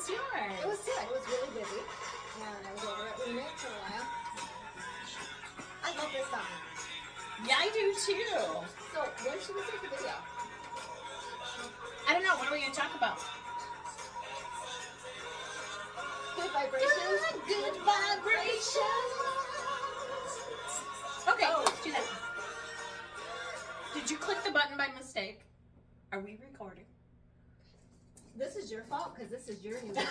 was yours? It was good. It was really busy. And I was over at Remix for a while. I love this song. Yeah, I do too. So, when should we take the video? I don't know. What are we going to talk about? Good vibrations. Good vibrations. Okay, let's do that. Did you click the button by mistake? Are we recording? This is your fault because this is your new video.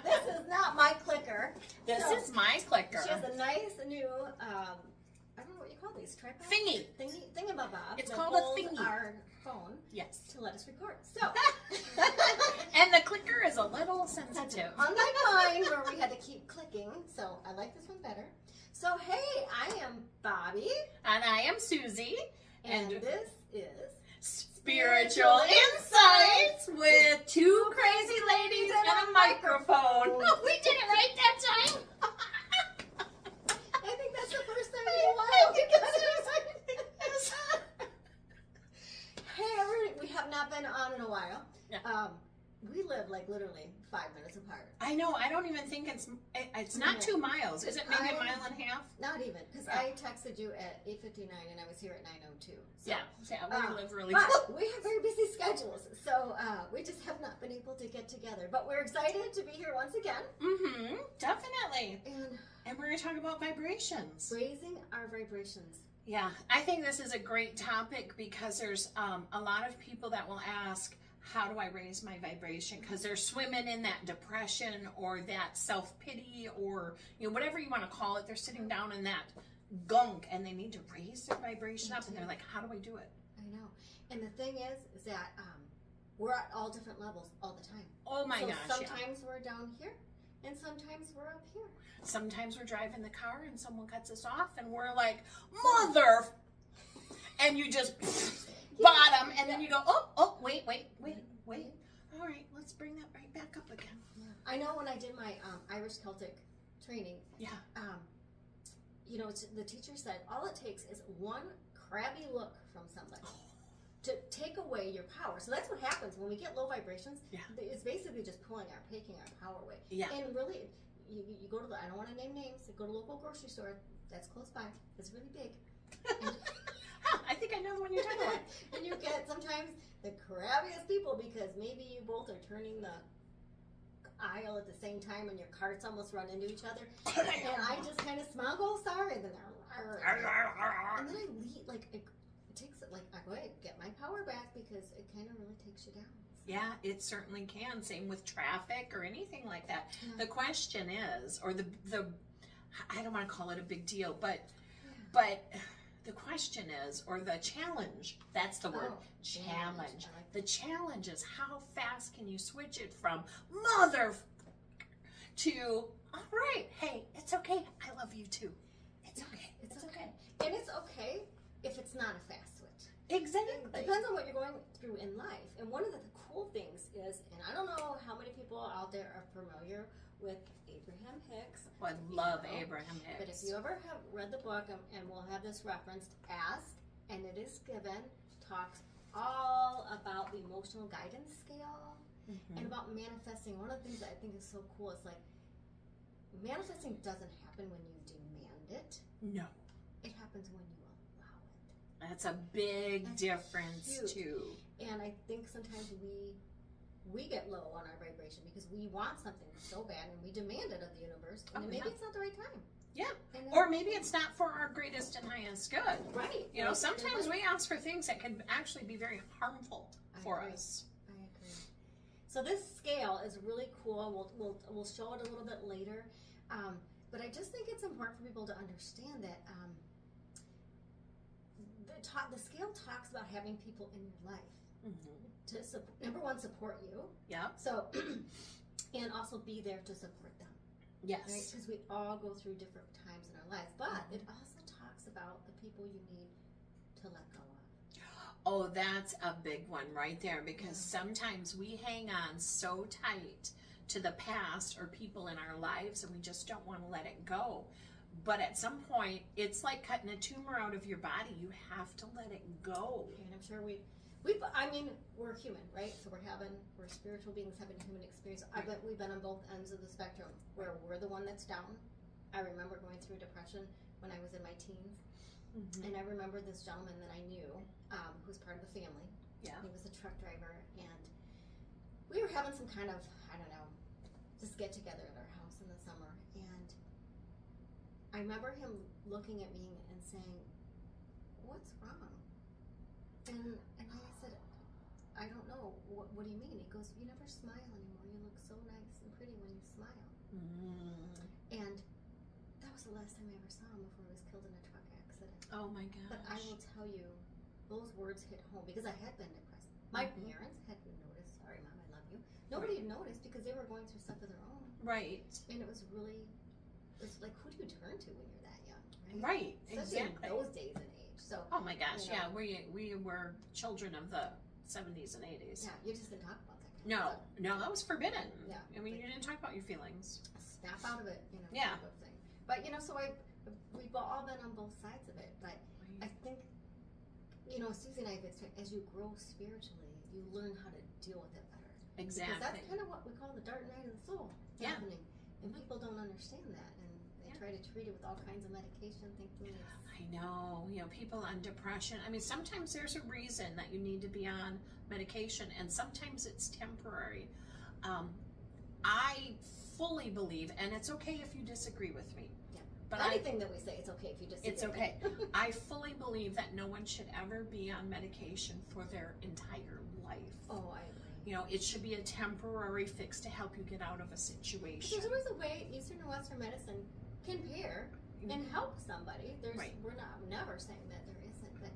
This is not my clicker. This is my clicker. She has a nice new, I don't know what you call these, tripod? Thingy. Thingamabob. It's that called a holds thingy. our phone Yes. to let us record. So, And the clicker is a little sensitive. unlike mine where we had to keep clicking, so I like this one better. So, hey, I am Bobby. And I am Susie. And this is Spiritual Insights with two crazy ladies and a microphone. Oh, we did it right that time. I think that's the first time in a while we got it. Hey, everybody, we have not been on in a while. Yeah. We live like literally 5 minutes apart. I know. I don't even think it's not 2 miles. Is it maybe a mile and a half? Not even, because I texted you at 8:59 and I was here at 9:02. So, Yeah, we live really but close. we have very busy schedules, so we just have not been able to get together. But we're excited to be here once again. Mm-hmm. Definitely. And we're going to talk about vibrations. raising our vibrations. Yeah, I think this is a great topic because there's a lot of people that will ask, how do I raise my vibration? Because they're swimming in that depression or that self-pity or whatever you want to call it. They're sitting down in that gunk and they need to raise their vibration up and they're like, how do I do it? I know. And the thing is that we're at all different levels all the time. Oh my gosh. Sometimes we're down here and sometimes we're up here. Sometimes we're driving the car and someone cuts us off and we're like, mother, and you just bottom, and then you go, oh, wait. All right, let's bring that right back up again. Yeah. I know when I did my Irish Celtic training, the teacher said all it takes is one crabby look from somebody to take away your power. So that's what happens when we get low vibrations. Yeah. It's basically just taking our power away. Yeah. And really, you go to I don't want to name names, you go to a local grocery store that's close by. It's really big. And, I think I know the one you're talking about. and you get sometimes the crabbiest people because maybe you both are turning the aisle at the same time and your carts almost run into each other. And I just kind of smile, go sorry, and then and then I leave, it takes it I go ahead, get my power back because it kind of really takes you down. Yeah, it certainly can. Same with traffic or anything like that. Yeah. The question is, or the I don't want to call it a big deal, but the question is, or the challenge, that's the word, challenge. The challenge is how fast can you switch it from mother to, all right, hey, it's okay, I love you too. It's okay. It's okay. And it's okay if it's not a fast switch. Exactly. It depends on what you're going through in life. And one of the cool things is, and I don't know how many people out there are familiar with Abraham Hicks. Well, I love Abraham Hicks. But if you ever have read the book, and we'll have this referenced, Ask and It Is Given, talks all about the emotional guidance scale and about manifesting. One of the things that I think is so cool is manifesting doesn't happen when you demand it. No. It happens when you allow it. That's a big difference too. And I think sometimes we get low on our vibration because we want something so bad and we demand it of the universe, and maybe it's not the right time. Yeah. Or maybe it's not for our greatest and highest good. Right. Sometimes we ask for things that can actually be very harmful for us. I agree. So this scale is really cool. We'll show it a little bit later. But I just think it's important for people to understand that the scale talks about having people in your life to number one, support you. Yeah. So, and also be there to support them. Yes. Right? Because we all go through different times in our lives. But it also talks about the people you need to let go of. Oh, that's a big one right there, because sometimes we hang on so tight to the past or people in our lives and we just don't want to let it go. But at some point, it's like cutting a tumor out of your body. You have to let it go. And I'm sure we're human, right? So we're spiritual beings having a human experience. We've been on both ends of the spectrum where we're the one that's down. I remember going through depression when I was in my teens. And I remember this gentleman that I knew, who was part of the family. Yeah. He was a truck driver, and we were having some kind of, I don't know, just get together at our house in the summer. And I remember him looking at me and saying, "What's wrong?" And I said, "I don't know. What do you mean?" He goes, "You never smile anymore. You look so nice and pretty when you smile." And that was the last time I ever saw him before he was killed in a truck accident. Oh my gosh. But I will tell you, those words hit home because I had been depressed. My parents hadn't noticed. Sorry, Mom, I love you. Nobody had noticed because they were going through stuff of their own. Right. And it was like, who do you turn to when you're that young? Right. Especially Exactly. in those days and age. So. Oh my gosh. You know, Yeah. We were children of the 70s and 80s. Yeah, you just didn't talk about that. No, that was forbidden. Yeah. I mean, you didn't talk about your feelings. Snap out of it, Yeah. type of thing. But so we've all been on both sides of it. But I think, Susie and I have experienced, as you grow spiritually, you learn how to deal with it better. Exactly. Because that's kind of what we call the dark night of the soul happening. And people don't understand that, and they try to treat it with all kinds of medication, thinking it's... I know, people on depression. I mean, sometimes there's a reason that you need to be on medication, and sometimes it's temporary. I fully believe, and it's okay if you disagree with me. Yeah. But anything that we say, it's okay if you disagree. It's okay. I fully believe that no one should ever be on medication for their entire life. Oh, I agree. It should be a temporary fix to help you get out of a situation. There's always a way Eastern and Western medicine can pair and help somebody. We're never saying that there isn't, but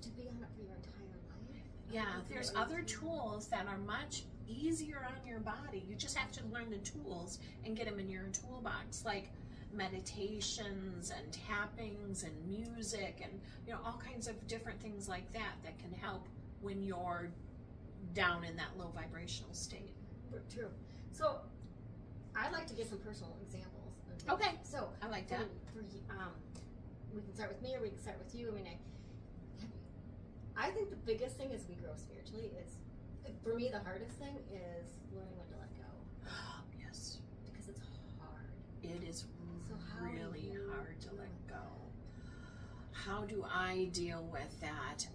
to be on it for your entire life. Yeah, there's other tools that are much easier on your body. You just have to learn the tools and get them in your toolbox, like meditations and tappings and music and all kinds of different things like that can help when you're down in that low vibrational state. True. So I'd like to give some personal examples. Okay. So I like that. We can start with me or we can start with you. I mean, I think the biggest thing as we grow spiritually is, for me, the hardest thing is learning when to let go. Yes. Because it's hard. It is really do hard to you let go. How do I deal with that?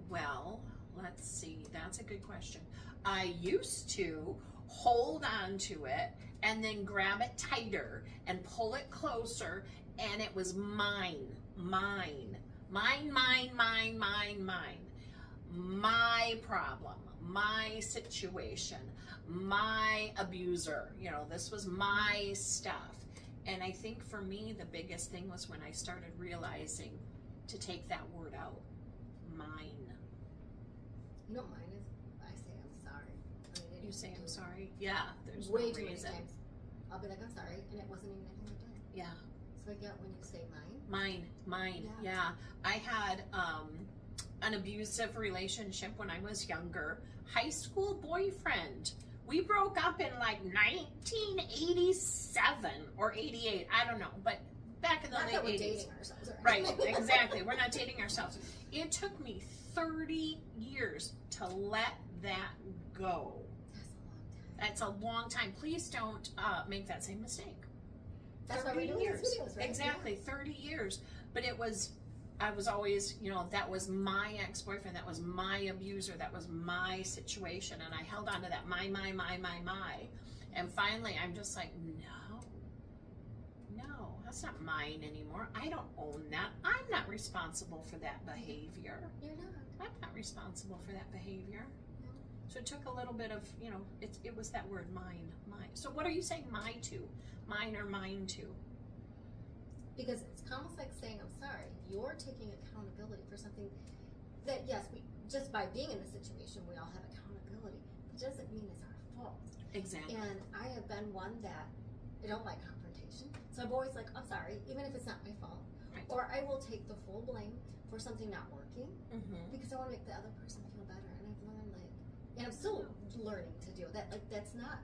Well, let's see. That's a good question. I used to hold on to it and then grab it tighter and pull it closer, and it was mine. My problem, my situation, my abuser. This was my stuff. And I think for me, the biggest thing was when I started realizing to take that word out. Mine. Mine is, I say I'm sorry. You say I'm sorry? Yeah, there's way no too reason. many times. I'll be like, I'm sorry, and it wasn't even anything I did. Yeah. So I get when you say mine. Mine. Yeah. I had an abusive relationship when I was younger. High school boyfriend. We broke up in like 1987 or 88. I don't know, but back in the late 80s. We're dating ourselves, right? Exactly. We're not dating ourselves. It took me 30 years to let that go. That's a long time. Please don't make that same mistake. That's why we're doing these videos, right? Exactly, 30 years. But I was always, that was my ex-boyfriend, that was my abuser, that was my situation, and I held on to that, my. And finally, I'm just like, no, that's not mine anymore. I don't own that. I'm not responsible for that behavior. You're not. I'm not responsible for that behavior. So it took a little bit of, it was that word, mine. So what are you saying my to? Mine or mine to? Because it's almost like saying, I'm sorry. You're taking accountability for something that, yes, just by being in the situation, we all have accountability. It doesn't mean it's our fault. Exactly. And I have been one that I don't like confrontation. So I'm always like, I'm sorry, even if it's not my fault. Right. Or I will take the full blame for something not working because I want to make the other person feel better. And I've learned, and I'm still learning to do that. That's not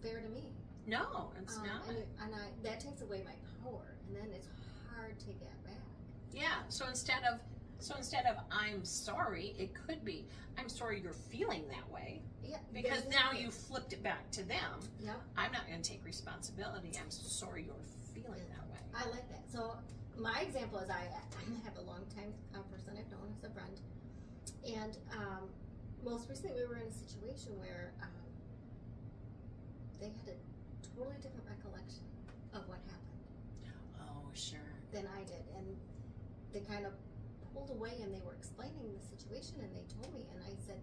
fair to me. No, it's not. And that takes away my power, and then it's hard to get back. Yeah, so instead of So instead of I'm sorry, it could be I'm sorry you're feeling that way. Yeah. Because now you flipped it back to them. Yeah. I'm not going to take responsibility. I'm sorry you're feeling that way. I like that. So my example is I have a long time person I've known as a friend, and most recently we were in a situation where they had a totally different recollection of what happened. Oh, sure. Than I did, and they kind of pulled away and they were explaining the situation, and they told me, and I said,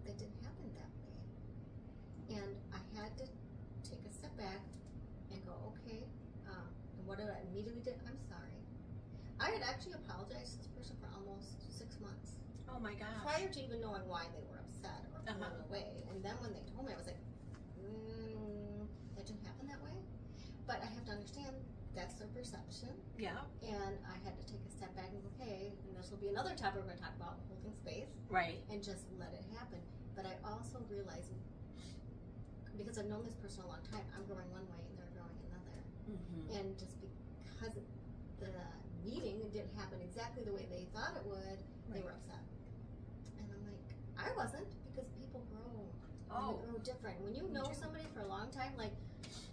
that didn't happen that way. And I had to take a step back and go, okay, and what did I immediately do? I'm sorry. I had actually apologized to this person for almost 6 months. Oh my gosh. Prior to even knowing why they were upset or blown away. And then when they told me, I was like, that didn't happen that way. But I have to understand that's their perception. Yeah. And I had to take a step back and go, okay, and this will be another topic we're going to talk about, holding space. Right. And just let it happen. But I also realized, because I've known this person a long time, I'm growing one way and they're growing another. Mm-hmm. And just because the meeting didn't happen exactly the way they thought it would, they were upset. And I'm like, I wasn't, because people grow. Oh. They grow different. When you know somebody for a long time, like,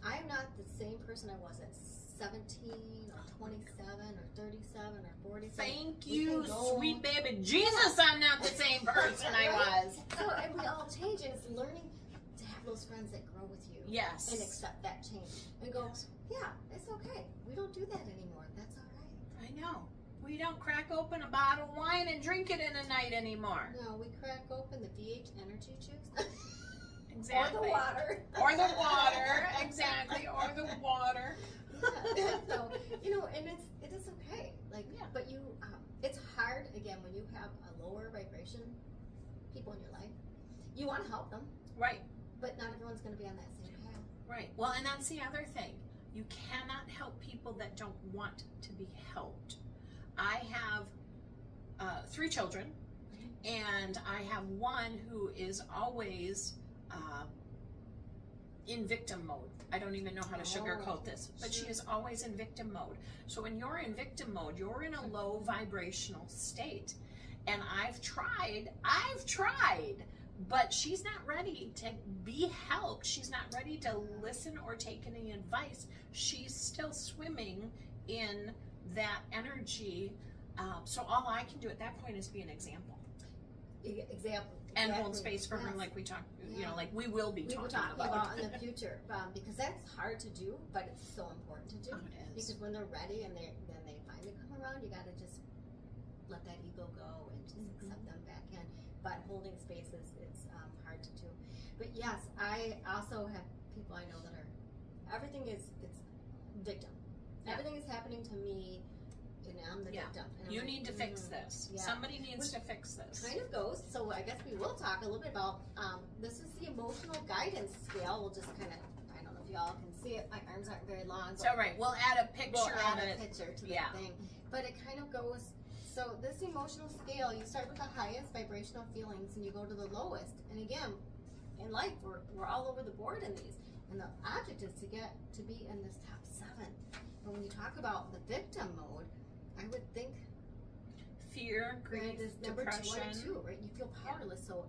I'm not the same person I was at 17 or 27 or 37 or 47. Thank you, sweet baby Jesus. I'm not the same person I was. So, and we all change, and it's learning to have those friends that grow with you. Yes. And accept that change. And go, yeah, it's okay. We don't do that anymore. That's all right. I know. We don't crack open a bottle of wine and drink it in a night anymore. No, we crack open the VH energy juice. Exactly. Or the water. Or the water. Exactly. Or the water. Yeah. So, and it is okay. Like, but you, it's hard, again, when you have a lower vibration people in your life. You want to help them. Right. But not everyone's going to be on that same path. Right. Well, and that's the other thing. You cannot help people that don't want to be helped. I have 3 children, and I have one who is always in victim mode. I don't even know how to sugarcoat this, but she is always in victim mode. So when you're in victim mode, you're in a low vibrational state. And I've tried, but she's not ready to be helped. She's not ready to listen or take any advice. She's still swimming in that energy. So all I can do at that point is be an example. And hold space for her, like we talked, like we will be talking about in the future, because that's hard to do, but it's so important to do. Oh, it is. Because when they're ready and then they finally come around, you got to just let that ego go and just accept them back in. But holding space is hard to do. But yes, I also have people I know that are, it's victim. Yeah. Everything is happening to me, and I'm the victim. And You need to fix this. Yeah. Somebody needs to fix this. Kind of goes. So I guess we will talk a little bit about, this is the emotional guidance scale. We'll just kind of, I don't know if y'all can see it. My arms aren't very long. So we'll add a picture of it. A picture to the thing. But it kind of goes, so this emotional scale, you start with the highest vibrational feelings and you go to the lowest. And again, in life, we're all over the board in these. And the object is to get to be in this top 7. But when you talk about the victim mode, I would think fear, grief, depression. Number 2, right? You feel powerless, so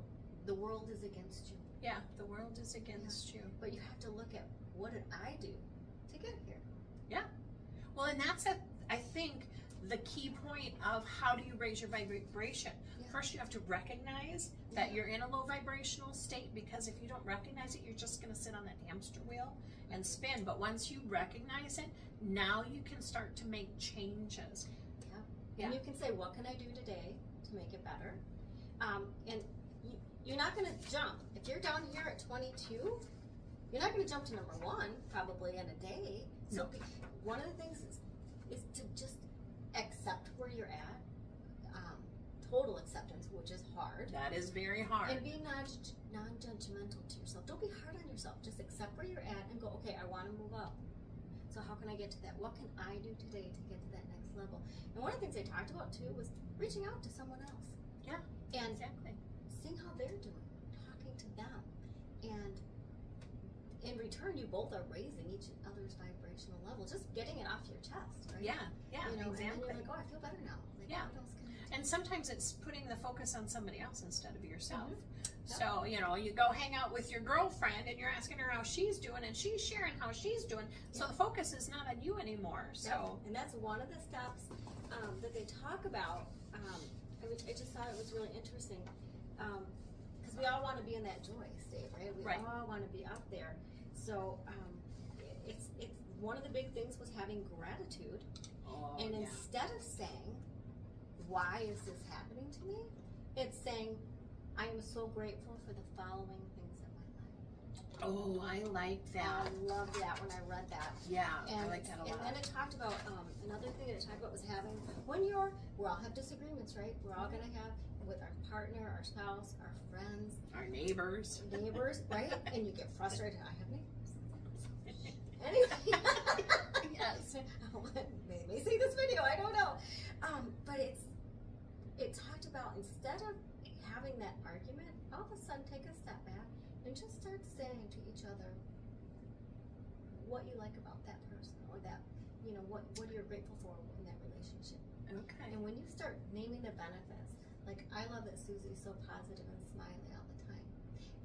the world is against you. Yeah, the world is against you. But you have to look at, what did I do to get here? Yeah. Well, and that's I think the key point of how do you raise your vibration. First, you have to recognize that you're in a low vibrational state, because if you don't recognize it, you're just going to sit on that hamster wheel and spin. But once you recognize it, now you can start to make changes. And you can say, what can I do today to make it better? And you're not going to jump. If you're down here at 22, you're not going to jump to number 1 probably in a day. So one of the things is to just accept where you're at. Total acceptance, which is hard. That is very hard. And be non-judgmental to yourself. Don't be hard on yourself. Just accept where you're at and go, okay, I want to move up. So how can I get to that? What can I do today to get to that next level? And one of the things they talked about too was reaching out to someone else. Yeah, and exactly. Seeing how they're doing, talking to them. And in return, you both are raising each other's vibrational level, just getting it off your chest, right? Yeah, You know, exactly. and then you're like, oh, I feel better now. Like, Yeah. what else can I do? And sometimes it's putting the focus on somebody else instead of yourself. Yep. So, you know, you go hang out with your girlfriend and you're asking her how she's doing and she's sharing how she's doing. So the focus is not on you anymore. So, Yep. And that's one of the steps that they talk about. I just thought it was really interesting because we all want to be in that joy state, right? We Right. all want to be up there. So it's one of the big things was having gratitude. And instead of saying, why is this happening to me? It's saying, I am so grateful for the following things in my life. Oh, I like that. I loved that when I read that. Yeah, And, I like that a lot. And then it talked about, another thing that it talked about was having, we all have disagreements, right? We're all going to have with our partner, our spouse, our friends, Our neighbors. right? And you get frustrated. I have neighbors. Anyway. Yes. They may see this video, I don't know. But it talked about instead of having that argument, all of a sudden take a step back and just start saying to each other what you like about that person or that, you know, what you're grateful for in that relationship. Okay. And when you start naming the benefits, like I love that Susie's so positive and smiley all the time.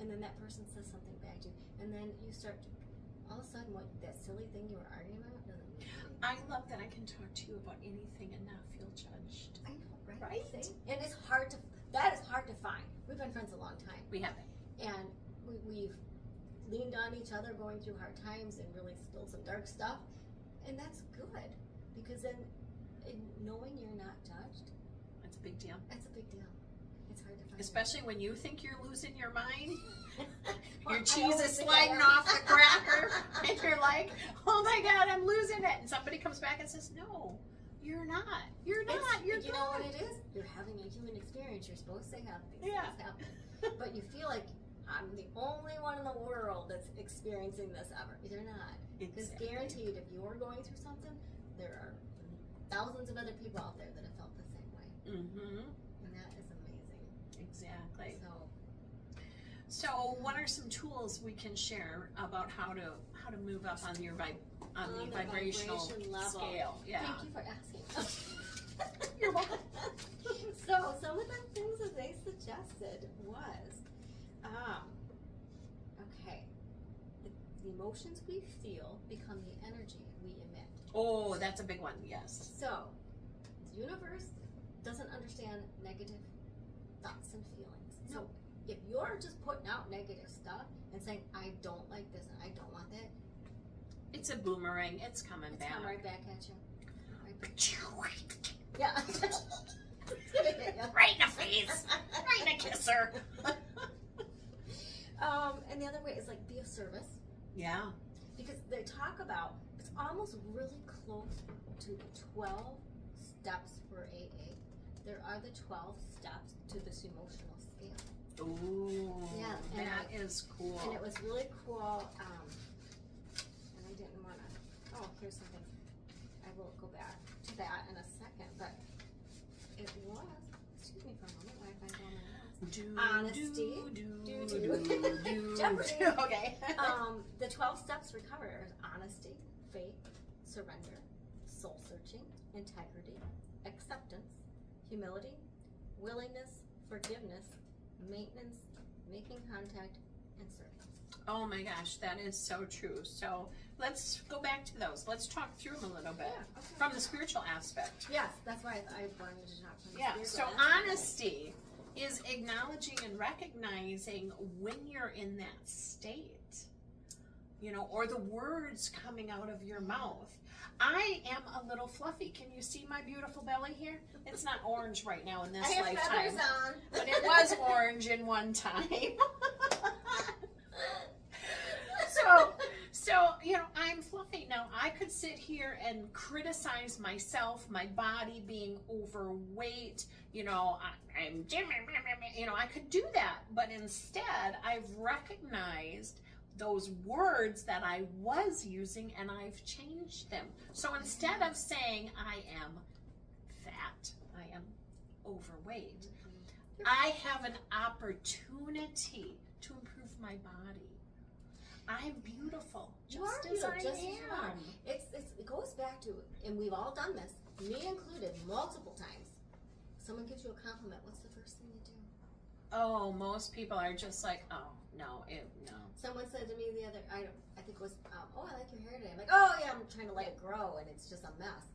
And then that person says something back to you. And then you start all of a sudden what that silly thing you were arguing about doesn't mean anything. I love that I can talk to you about anything and not feel judged. I know, right? Right? See? And that is hard to find. We've been friends a long time. We haven't. And we've leaned on each other going through hard times and really spilled some dark stuff. And that's good. Because then knowing you're not judged, That's a big deal. that's a big deal. It's hard to find. Especially when you think you're losing your mind. Well, Your I cheese always is think sliding I am. off the cracker, and you're like, "Oh my God, I'm losing it!" And somebody comes back and says, "No, you're not. You're not. You're You know what it is? You're having a human experience. You're supposed to have these Yeah. things happen. But you feel like I'm the only one in the world that's experiencing this ever. You're not. Because Exactly. guaranteed, if you're going through something, there are thousands of other people out there that have felt the same way. Mm-hmm. And that is amazing. Exactly. So, So, what are some tools we can share about how to move up on your on the vibrational vibration level. scale? Yeah. Thank you for asking. You're welcome. So some of the things that they suggested was, okay, the emotions we feel become the energy we emit. Oh, that's a big one. Yes. So the universe doesn't understand negative thoughts and feelings. No. So if you're just putting out negative stuff and saying, I don't like this and I don't want that, It's a boomerang. It's coming it's back. coming right back at you. Right back. Yeah. It's gonna hit you. Right in the face. Right in the kisser. And the other way is like be of service. Yeah. Because they talk about, it's almost really close to the 12 steps for AA. There are the 12 steps to this emotional scale. Ooh. Yeah, and That is cool. And it was really cool. And I didn't want to, here's something. I will go back to that in a second. But it was, excuse me for a moment while I find all my notes. Honesty. Jeopardy. Okay. The 12 steps we covered are honesty, faith, surrender, soul searching, integrity, acceptance, humility, willingness, forgiveness, maintenance, making contact, and service. Oh my gosh, that is so true. So let's go back to those. Let's talk through them a little bit Yeah, okay. from the spiritual aspect. Yes, that's why I wanted to talk from the Yeah, spiritual so aspect. honesty is acknowledging and recognizing when you're in that state, you know, or the words coming out of your mouth. I am a little fluffy. Can you see my beautiful belly here? It's not orange right now in this I have lifetime, feathers on. but it was orange in one time. So, you know, I'm fluffy. Now, I could sit here and criticize myself, my body being overweight, you know, I'm, you know, I could do that. But instead, I've recognized those words that I was using and I've changed them. So instead of saying I am fat, I am overweight, I have an opportunity to improve my body. I'm beautiful. You are Just as beautiful, I just as you are. am. It goes back to, and we've all done this, me included, multiple times. Someone gives you a compliment, what's the first thing you do? Oh, most people are just like, oh, no. Someone said to me the other, I think it was, oh, I like your hair today. I'm like, oh yeah, I'm trying to let it grow, and it's just a mess.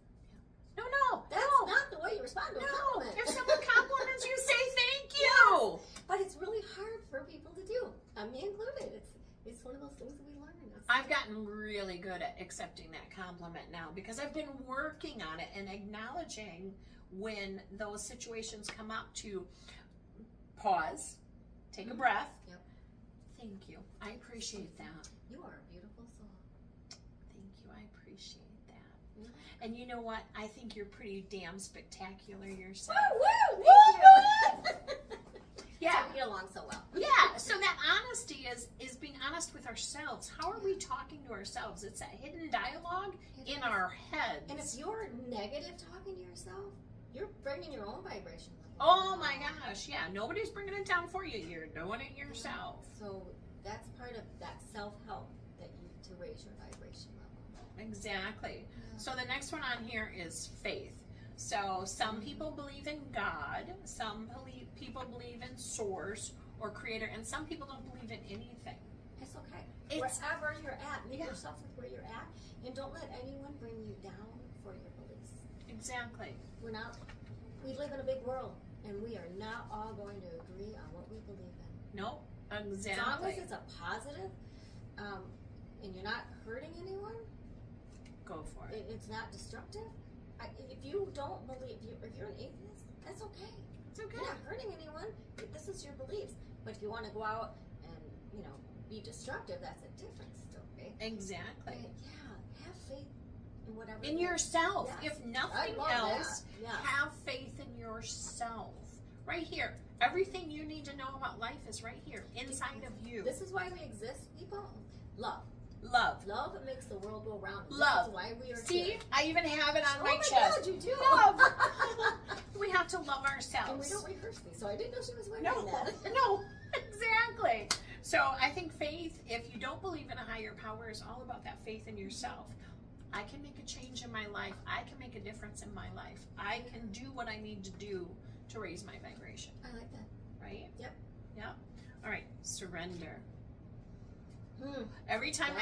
No. That's not the way you respond to a compliment. If someone compliments you, say thank you. But it's really hard for people to do, me included. It's one of those things that we learn. I've gotten really good at accepting that compliment now because I've been working on it and acknowledging when those situations come up to pause, take a breath. Yep. Thank you. I appreciate that. You are a beautiful soul. Thank you. I appreciate that. And you know what? I think you're pretty damn spectacular yourself. Woo! Thank you! Yeah. We get along so well. Yeah, so that honesty is being honest with ourselves. How are we talking to ourselves? It's that hidden dialogue in our heads. And if you're negative talking to yourself, you're bringing your own vibration level. Oh my gosh, yeah. Nobody's bringing it down for you. You're doing it yourself. So that's part of that self-help to raise your vibration level. Exactly. Yeah. So the next one on here is faith. So some people believe in God, some people believe in source or creator, and some people don't believe in anything. It's okay. Wherever you're at, meet yourself with where you're at, and don't let anyone bring you down for your beliefs. Exactly. We live in a big world, and we are not all going to agree on what we believe in. Nope. Exactly. As long as it's a positive, and you're not hurting anyone, go for it. It's not destructive. If you don't believe, if you're an atheist, that's okay. It's okay. You're not hurting anyone. This is your beliefs. But if you want to go out and, be destructive, that's a different story. Exactly. Yeah, have faith in whatever. In yourself. Yes. If nothing else, have faith in yourself. Right here. Everything you need to know about life is right here, inside of you. This is why we exist, people. Love. Love makes the world go round. Love. That's why we are See, here. I even have it on my chest. God, you do. Love. We have to love ourselves. And we don't rehearse these, so I didn't know she was wearing that. No, exactly. So I think faith, if you don't believe in a higher power, is all about that faith in yourself. I can make a change in my life. I can make a difference in my life. I can do what I need to do to raise my vibration. I like that. Right? Yep. All right, surrender. Hmm. Every time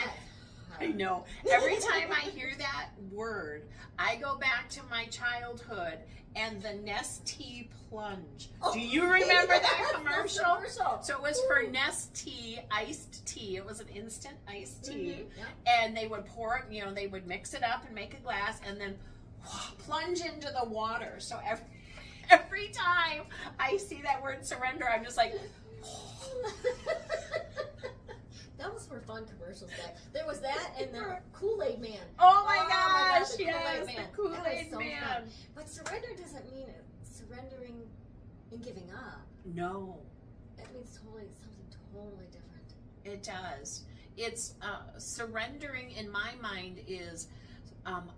I know. Every time I hear that word, I go back to my childhood and the Nestea plunge. Do you remember that commercial? So it was for Nestea iced tea. It was an instant iced tea. And they would pour it, they would mix it up and make a glass and then plunge into the water. So every time I see that word surrender, I'm just like... Those were fun commercials back. There was that and the Kool-Aid Man. Oh my gosh, the yes, Kool-Aid Man. The Kool-Aid so Man. Fun. But surrender doesn't mean surrendering and giving up. No. It means something totally different. It does. It's surrendering in my mind is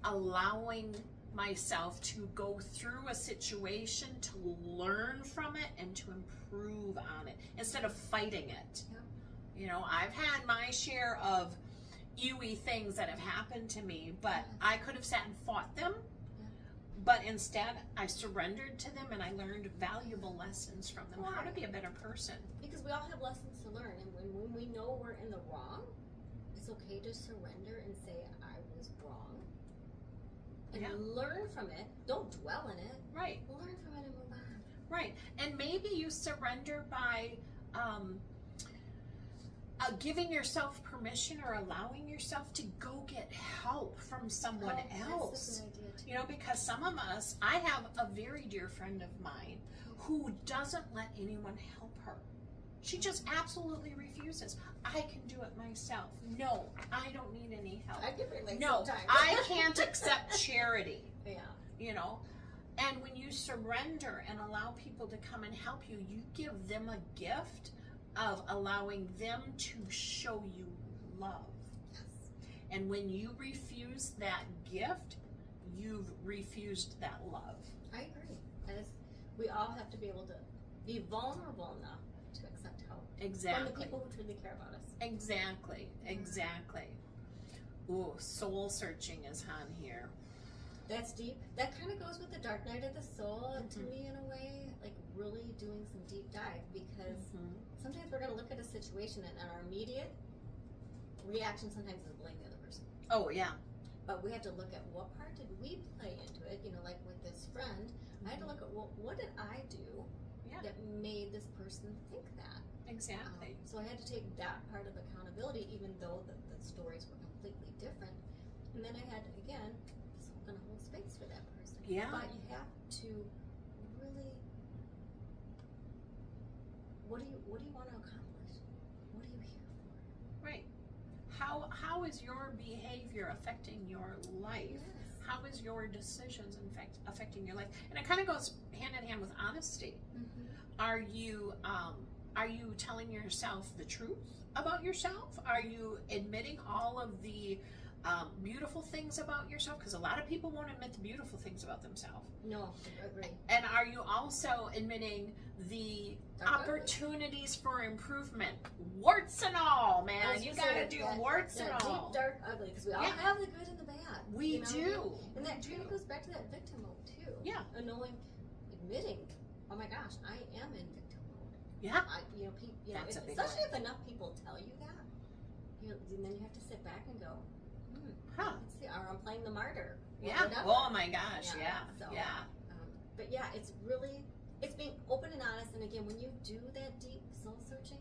allowing myself to go through a situation to learn from it and to improve on it instead of fighting it. Yep. I've had my share of ewy things that have happened to me, but I could have sat and fought them. But instead, I surrendered to them and I learned valuable lessons from them. How to be a better person. Because we all have lessons to learn, and when we know we're in the wrong, it's okay to surrender and say, I was wrong. And learn from it. Don't dwell in it. Right. Learn from it and move on. Right. And maybe you surrender by giving yourself permission or allowing yourself to go get help from someone else. That's a good idea too. Because some of us, I have a very dear friend of mine who doesn't let anyone help her. She just absolutely refuses. I can do it myself. No, I don't need any help. I can relate No, sometimes. I can't accept charity. Yeah. And when you surrender and allow people to come and help you, you give them a gift of allowing them to show you love. Yes. And when you refuse that gift, you've refused that love. I agree. We all have to be able to be vulnerable enough to accept help Exactly. from the people who truly care about us. Exactly. Ooh, soul searching is on here. That's deep. That kind of goes with the dark night of the soul to me in a way, like really doing some deep dive, because sometimes we're going to look at a situation and our immediate reaction sometimes is blame the other person. Oh, yeah. But we have to look at what part did we play into it. You know, like with this friend, I had to look at, well, what did I do that made this person think that? Exactly. So I had to take that part of accountability, even though the stories were completely different. And then I had, again, just going to hold space for that person. Yeah. But you have to really, what do you want to accomplish? What are you here for? Right. How is your behavior affecting your life? Yes. How is your decisions affecting your life? And it kind of goes hand in hand with honesty. Are you telling yourself the truth about yourself? Are you admitting all of the beautiful things about yourself? Because a lot of people won't admit the beautiful things about themselves. No, I agree. And are you also admitting the Dark opportunities for improvement? Warts and all, man. You gotta do warts and all. Deep, dark, ugly, because we all have the good and the bad. We do. And that kind of goes back to that victim mode, too. Yeah. And admitting, oh my gosh, I am in victim mode. Yeah. That's a big especially if enough people tell you that, and then you have to sit back and go, let's see, or I'm playing the martyr. Yeah. Whatever. Oh my gosh. Yeah. So, yeah. But yeah, it's being open and honest. And again, when you do that deep soul searching,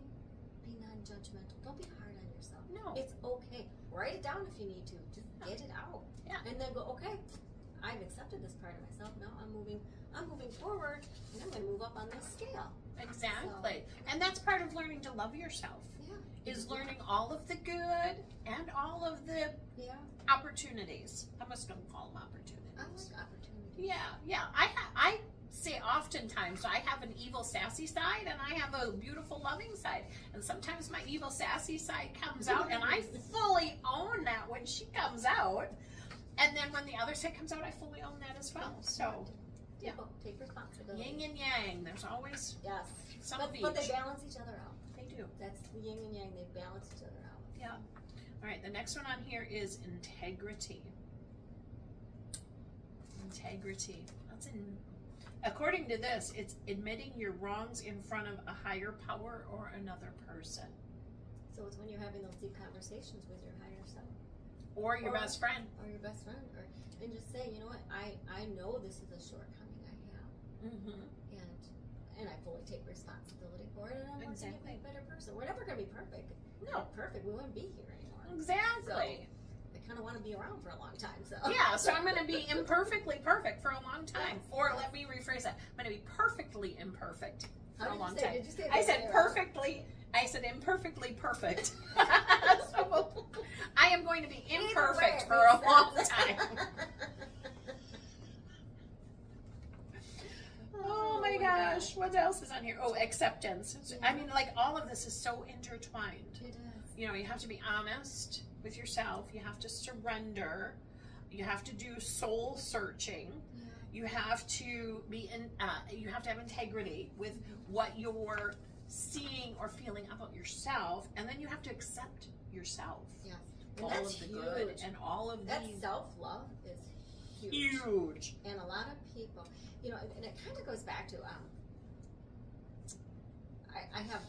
be non-judgmental. Don't be hard on yourself. No. It's okay. Write it down if you need to. Just get it out. Yeah. And then go, okay, I've accepted this part of myself. Now I'm moving forward, and I'm going to move up on this scale. Exactly. And that's part of learning to love yourself. Yeah. Is learning all of the good and all of the opportunities. I'm just going to call them opportunities. I like opportunities. Yeah. I say oftentimes I have an evil sassy side and I have a beautiful loving side. And sometimes my evil sassy side comes out and I fully own that when she comes out. And then when the other side comes out, I fully own that as well. So, yeah. Take responsibility. Yin and yang. There's always some of each. But they balance each other out. They do. That's the yin and yang. They balance each other out. Yeah. All right. The next one on here is integrity. Integrity. According to this, it's admitting your wrongs in front of a higher power or another person. So it's when you're having those deep conversations with your higher self. Or your best friend. Or your best friend. And just say, you know what, I know this is a shortcoming I have. And I fully take responsibility for it, and I'm working to be a better person. We're never going to be perfect. No. Perfect. We wouldn't be here anymore. Exactly. So I kind of want to be around for a long time. So so I'm going to be imperfectly perfect for a long time. Or let me rephrase that. I'm going to be perfectly imperfect for a long time. Did you say I said perfectly. I said imperfectly perfect. So I am going to be imperfect for a long time. Oh my gosh, what else is on here? Oh, acceptance. I mean, like, all of this is so intertwined. It is. You know, you have to be honest with yourself. You have to surrender. You have to do soul searching. Yeah. You have to be you have to have integrity with what you're seeing or feeling about yourself, and then you have to accept yourself. Yes. And all of the good and all of that the self-love is huge. And a lot of people, and it kind of goes back to I have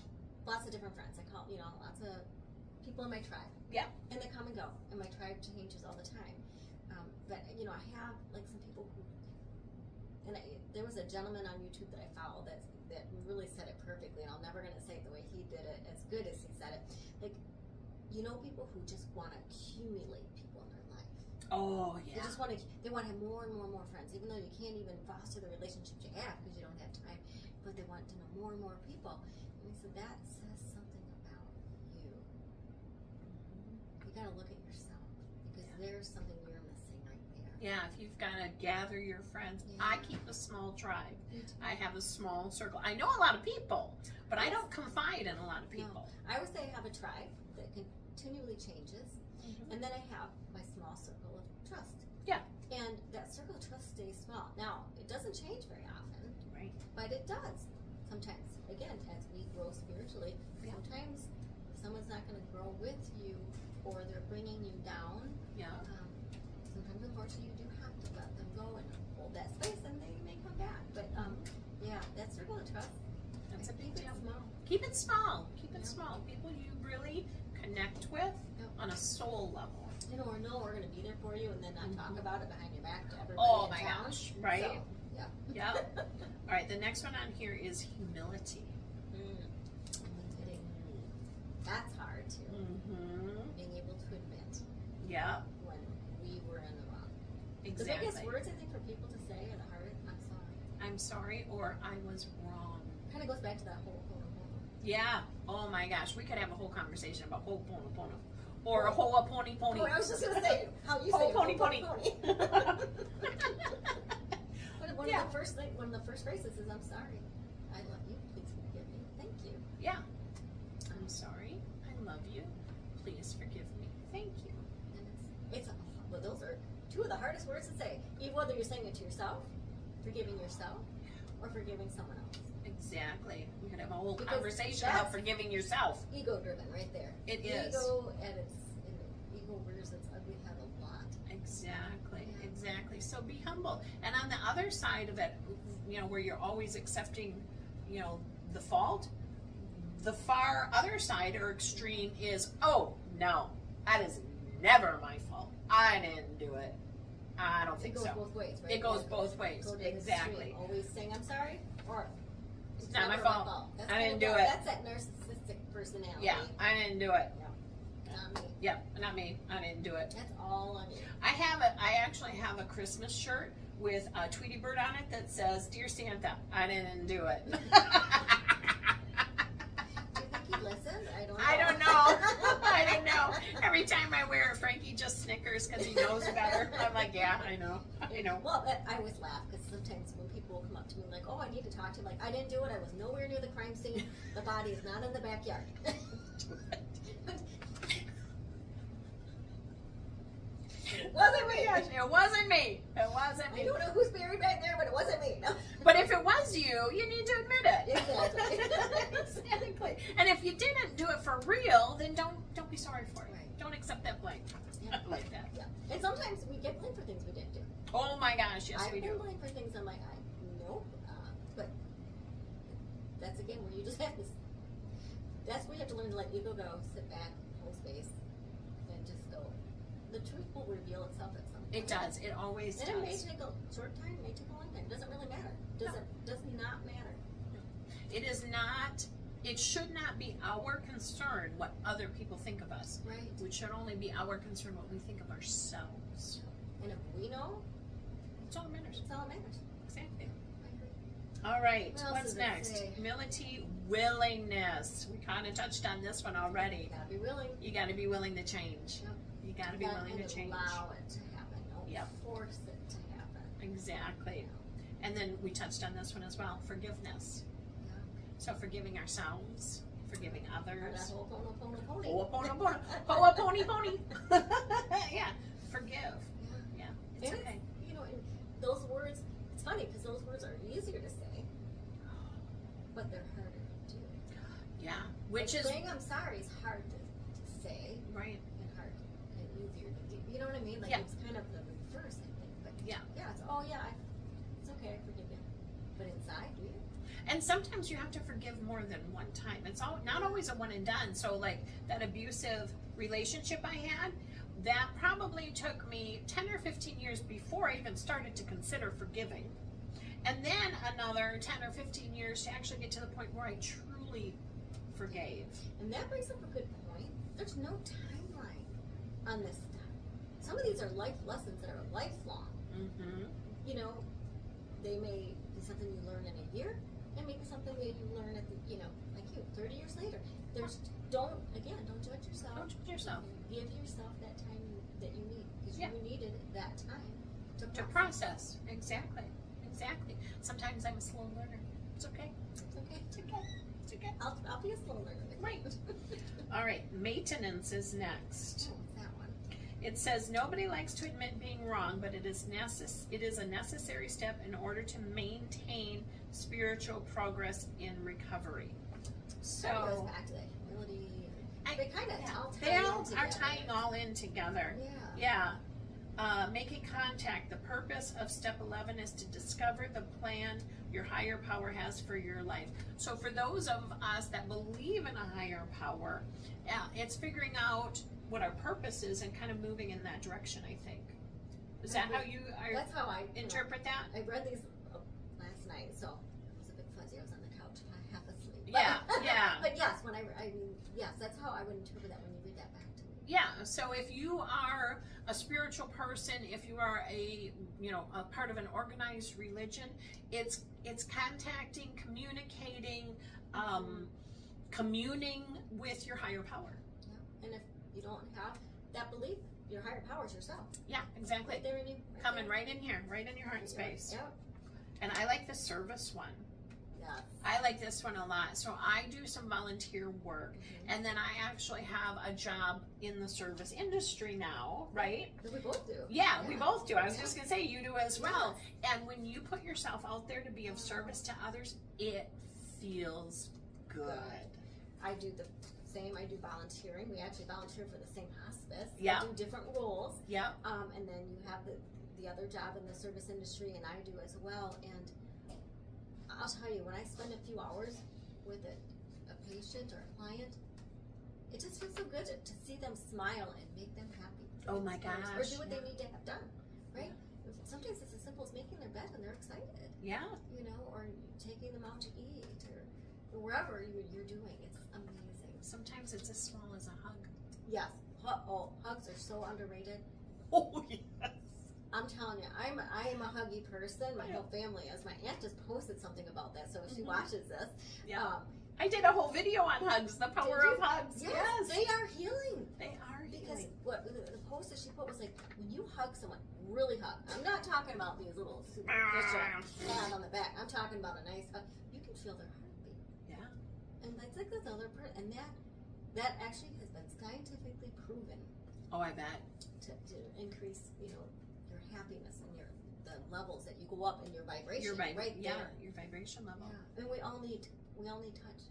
lots of different friends. I call lots of people in my tribe. Yeah. And they come and go, and my tribe changes all the time. But I have like some people who, there was a gentleman on YouTube that I follow that really said it perfectly, and I'm never going to say it the way he did it as good as he said it. Like, people who just want to accumulate people in their life. Oh, yeah. They want to have more and more and more friends, even though you can't even foster the relationships you have because you don't have time. But they want to know more and more people. And so that says something about you. You got to look at yourself because there's something you're missing right there. Yeah, if you've got to gather your friends. I keep a small tribe. I have a small circle. I know a lot of people, but I don't confide in a lot of people. No. I would say I have a tribe that continually changes, and then I have my small circle of trust. Yeah. And that circle of trust stays small. Now, it doesn't change very often, Right. but it does. sometimes, again, as we grow spiritually, Yeah. sometimes someone's not going to grow with you, or they're bringing you down. Yeah. Sometimes, unfortunately, you do have to let them go and hold that space, and they may come back. But yeah, that circle of trust. That's a big keep deal. it small. Keep it small. Keep it Yeah. small. People you really connect with Yep. on a soul level. You know, or no, we're going to be there for you, and then not talk about it behind your back to everybody Oh in my town. gosh, right? So, yeah. Yep. All right, the next one on here is humility. Admitting. That's hard too. Mm-hmm. Being able to admit Yep. when we were in the wrong. Exactly. The biggest words I think for people to say are the hardest. I'm sorry. I'm sorry, or I was wrong. Kind of goes back to that whole. Yeah. Oh my gosh, we could have a whole conversation about ho'oponopono, or a ho'opony pony. Oh, I was just gonna say how you say Ho'opony pony. Yeah. One of the first phrases is "I'm sorry, I love you, please forgive me, thank you." Yeah. I'm sorry. I love you. Please forgive me. Thank you. And well, those are two of the hardest words to say. Even whether you're saying it to yourself, forgiving yourself, or forgiving someone else. Exactly. We could have a whole Because conversation about that's forgiving yourself. Ego-driven, right there. It is. Ego at ego rears its ugly head a lot. Exactly. Yeah. Exactly. So be humble. And on the other side of it, where you're always accepting, the fault, the far other side or extreme is, oh, no, that is never my fault. I didn't do it. I don't think so. It goes both ways, right? It goes both ways. Go to the Exactly. extreme. Always saying I'm sorry, or It's not my never fault. That's I kind didn't of do that- it. That's that narcissistic personality. Yeah, I didn't do it. Not me. Yeah, not me. I didn't do it. That's all on you. I actually have a Christmas shirt with a Tweety bird on it that says, "Dear Santa, I didn't do it." Do you think he listened? I don't know. I don't know. I don't know. Every time I wear it, Frankie just snickers because he knows better. I'm like, yeah, I know. I know. Well, I always laugh because sometimes when people will come up to me like, "Oh, I need to talk to you," like, I didn't do it. I was nowhere near the crime scene. The body is not in the backyard. It wasn't me. It wasn't me. It wasn't I me. don't know who's buried back there, but it wasn't me. No. But if it was you need to admit it. Exactly. Exactly. And if you didn't do it for real, then don't be sorry for it. Right. Don't accept that blame. Yeah. Like that. Yeah. And sometimes we get blamed for things we didn't do. Oh my gosh, yes I've we been do. blamed for things I'm like, nope. But that's again where you just have to. That's where you have to learn to let ego go, sit back, hold space, and just go. The truth will reveal itself at some point. It does. It always And it may does. take a short time, it may take a long time. It doesn't really matter. Does not matter. It is not. It should not be our concern what other people think of us. Right. It should only be our concern what we think of ourselves. And if we know, That's all that matters. that's all that matters. Exactly. I agree. All right. What else What's does it next? say? Humility, willingness. We kind of touched on this one already. You gotta be willing. You got to be willing to change. Yep. You got to be willing to change. Allow it to happen. Don't Yep. force it to happen. Exactly. And then we touched on this one as well. Forgiveness. Yeah. So forgiving ourselves, forgiving Or that others. whole pony. Ho'oponopono. Pony. Yeah. Forgive. Yeah. It's And okay. and those words, it's funny because those words are easier to say, but they're harder to do. Yeah. Which is saying I'm sorry is hard to say right. and hard and easier to do. You know what I mean? Like Yeah. it's kind of the reverse, I think. But Yeah. it's it's okay, I forgive you. But inside, do you? And sometimes you have to forgive more than one time. It's not always a one and done. So like that abusive relationship I had, that probably took me 10 or 15 years before I even started to consider forgiving. And then another 10 or 15 years to actually get to the point where I truly forgave. And that brings up a good point. There's no timeline on this stuff. Some of these are life lessons that are lifelong. Mm-hmm. They may be something you learn in a year, and maybe something that you learn at the, like 30 years later. Don't judge yourself. Don't judge yourself. Give yourself that time that you need, because you needed that time To process. Exactly. Sometimes I'm a slow learner. It's okay. It's okay. It's okay. It's okay. I'll be a slow learner. Right. All right. Maintenance is next. Oh, that one. It says nobody likes to admit being wrong, but it is a necessary step in order to maintain spiritual progress in recovery. So That goes back to that humility. They kind of all they tie in all together. are tying all in together. Yeah. Making contact. The purpose of step 11 is to discover the plan your higher power has for your life. So for those of us that believe in a higher power, it's figuring out what our purpose is and kind of moving in that direction, I think. Is that how you That's how I interpret that? I read these last night, so it was a bit fuzzy. I was on the couch, half asleep. Yeah. But yes, when I mean, yes, that's how I would interpret that when you read that back to me. Yeah, so if you are a spiritual person, if you are a part of an organized religion, it's contacting, communicating, communing with your higher power. Yeah. And if you don't have that belief, your higher power is yourself. Yeah, exactly. Right there in you. Coming right in here, right in your heart space. Yeah. And I like the service one. Yes. I like this one a lot. So I do some volunteer work, and then I actually have a job in the service industry now, right? We both do. Yeah, we both do. I was just going to say, you do as well. And when you put yourself out there to be of service to others, it feels good. I do the same. I do volunteering. We actually volunteer for the same hospice. Yeah. We do different roles. Yeah. And then you have the other job in the service industry, and I do as well. And I'll tell you, when I spend a few hours with a patient or a client, it just feels so good to see them smile and make them happy. Oh my gosh. Or do what they need to have done, right? Sometimes it's as simple as making their bed and they're excited. Yeah. Or taking them out to eat or wherever you're doing. It's amazing. Sometimes it's as small as a hug. Yes. Hugs are so underrated. Oh, yes. I'm telling you, I am a huggy person. My whole family is. My aunt just posted something about that, so if she watches this. Yeah. I did a whole video on hugs, the power of hugs. Yes. They are healing. They are Because healing. what the post that she put was like, when you hug someone, really hug. I'm not talking about these little superficial pat on the back. I'm talking about a nice hug. You can feel their heartbeat. Yeah. And it's like this other person, and that actually has been scientifically proven. Oh, I bet. To increase, your happiness and the levels that you go up in your vibration. Right there. Your vibration level. Yeah. And we all need touch.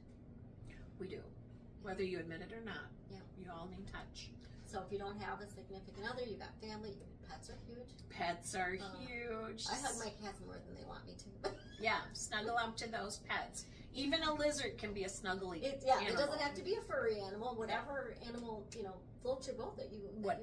We do. Whether you admit it or not. Yeah. You all need touch. So if you don't have a significant other, you got family, pets are huge. Pets are huge. I hug my cats more than they want me to. Yeah, snuggle up to those pets. Even a lizard can be a snuggly animal. It doesn't have to be a furry animal. Whatever animal, floats your boat that you like.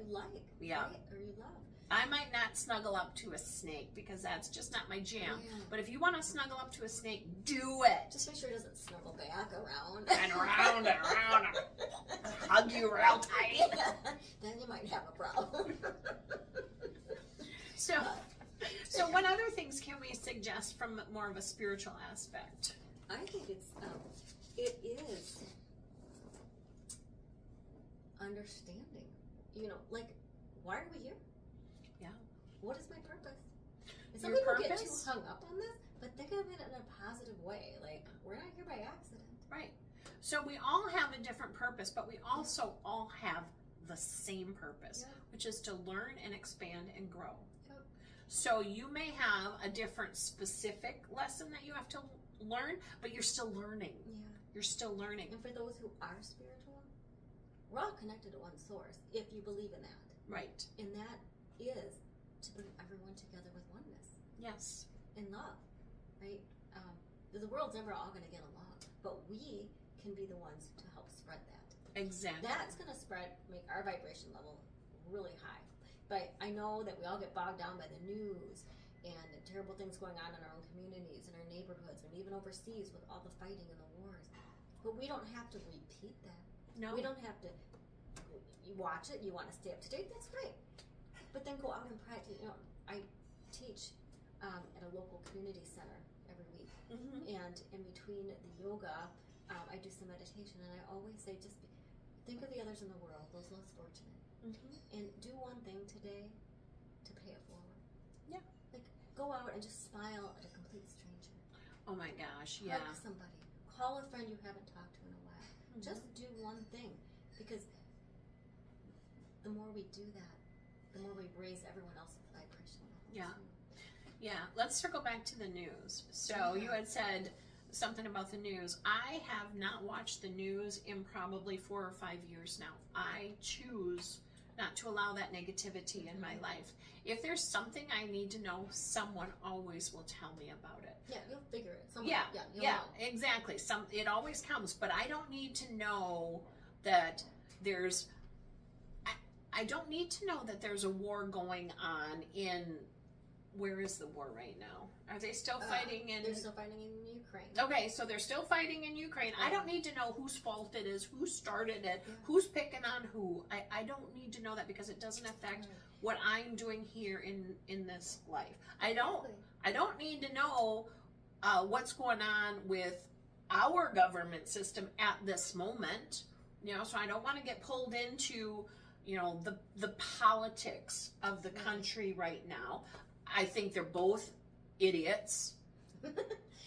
Yeah. Right? Or you love. I might not snuggle up to a snake because that's just not my jam. Yeah. But if you want to snuggle up to a snake, do it. Just make sure it doesn't snuggle back around. And around and around. Hug you real tight. Then you might have a problem. So what other things can we suggest from more of a spiritual aspect? I think it is understanding. Like, why are we here? Yeah. What is my purpose? And some Your people get purpose? too hung up on this, but think of it in a positive way. Like, we're not here by accident. Right. So we all have a different purpose, but we also all have the same purpose, which is to learn and expand and grow. Yep. So you may have a different specific lesson that you have to learn, but you're still learning. Yeah. You're still learning. And for those who are spiritual, we're all connected to one source, if you believe in that. Right. And that is to bring everyone together with oneness. Yes. In love, right? The world's never all going to get along, but we can be the ones to help spread that. Exactly. That's going to make our vibration level really high. But I know that we all get bogged down by the news and the terrible things going on in our own communities and our neighborhoods and even overseas with all the fighting and the wars. But we don't have to repeat that. No. We don't have to. You watch it, you want to stay up to date, that's great. But then go out and practice. I teach at a local community center every week. Mm-hmm. And in between the yoga, I do some meditation. And I always say, just think of the others in the world, those less fortunate. Mm-hmm. And do one thing today to pay it forward. Yeah. Like, go out and just smile at a complete stranger. Oh my gosh, yeah. Hug somebody. Call a friend you haven't talked to in a while. Mm-hmm. Just do one thing. Because the more we do that, the more we raise everyone else's vibration level. Yeah. Yeah, let's circle back to the news. So you had said something about the news. I have not watched the news in probably 4 or 5 years now. I choose not to allow that negativity in my life. If there's something I need to know, someone always will tell me about it. Yeah, you'll figure it. You'll Yeah, know. exactly. It always comes, but I don't need to know that there's. I don't need to know that there's a war going on in. Where is the war right now? Are they still fighting in? They're still fighting in Ukraine. Okay, so they're still fighting in Ukraine. I don't need to know whose fault it is, who started it, who's picking on who. I don't need to know that because it doesn't affect what I'm doing here in this life. I don't need to know what's going on with our government system at this moment. So I don't want to get pulled into the politics of the country right now. I think they're both idiots,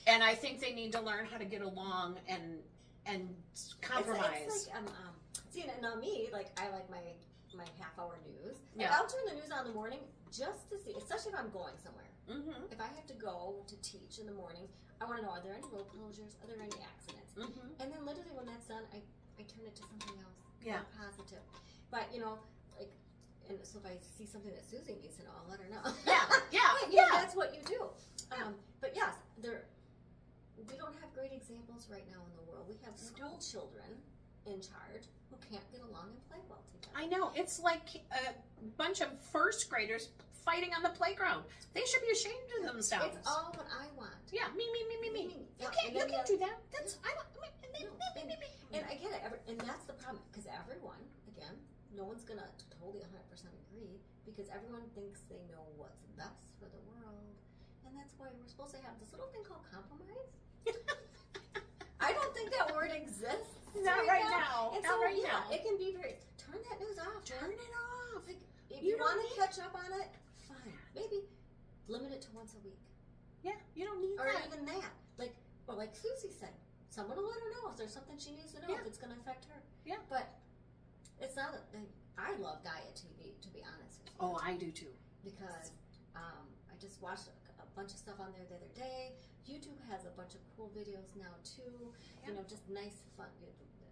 and I think they need to learn how to get along and compromise. It's like see, now me, like I like my half-hour news. Like, Yeah. I'll turn the news on in the morning just to see, especially if I'm going somewhere. Mm-hmm. If I have to go to teach in the morning, I want to know, are there any road closures? Are there any accidents? Mm-hmm. And then literally when that's done, I turn it to something else. Yeah. More positive. But like, and so if I see something that Susie needs to know, I'll let her know. Yeah. That's what you do. But yes, we don't have great examples right now in the world. We have school children in charge who can't get along and play well together. I know. It's like a bunch of first graders fighting on the playground. They should be ashamed of themselves. It's all what I want. Yeah, me. You can't do that. That's I don't. And I get it, and that's the problem, because everyone, again, no one's gonna totally 100% agree, because everyone thinks they know what's best for the world, and that's why we're supposed to have this little thing called compromise. I don't think that word exists. Not right now. And Not so, right now. it can be very. Turn that news off. Turn it off. Like, if You you don't want to need catch up on it, fine. Maybe limit it to once a week. Yeah, you don't need Or that. even that. Like Susie said, someone will let her know if there's something she needs to know, if it's going to affect her. Yeah. But it's not I love diet TV, to be honest with you. Oh, I do too. Because I just watched a bunch of stuff on there the other day. YouTube has a bunch of cool videos now too. Yeah. Just nice, fun,